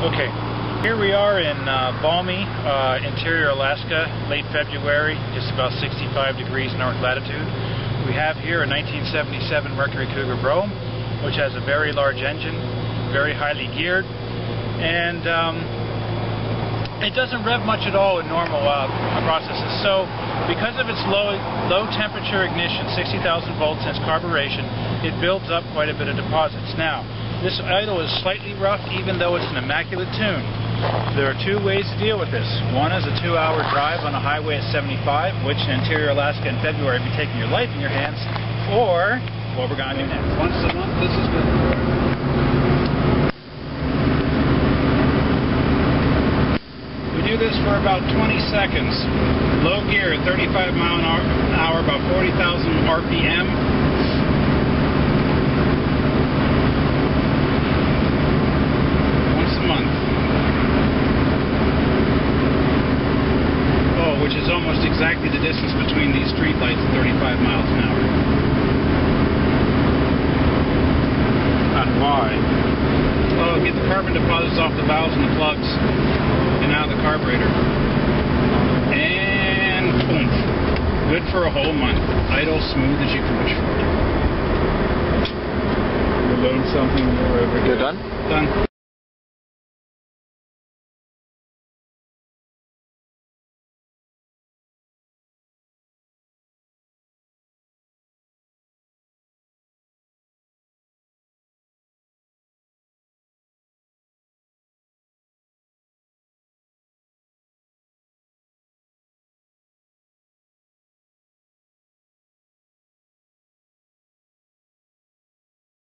Okay, here we are in balmy interior Alaska, late February, just about 65 degrees north latitude. We have here a 1977 Mercury Cougar Brougham, which has a very large engine, very highly geared, and it doesn't rev much at all in normal processes. So, because of its low temperature ignition, 60,000 volts, and its carburation, it builds up quite a bit of deposits. Now, this idle is slightly rough, even though it's an immaculate tune. There are two ways to deal with this. One is a 2-hour drive on a highway at 75, which in interior Alaska in February would be taking your life in your hands, or what we're going to do next. Once a month, this is good. We do this for about 20 seconds. Low gear at 35 miles an hour, about 40,000 RPM. Which is almost exactly the distance between these street lights at 35 miles an hour. And why? Oh, get the carbon deposits off the valves and the plugs, and out of the carburetor. And boom. Good for a whole month. Idle, smooth as you can wish for. You learned something new every day. You're done? Done.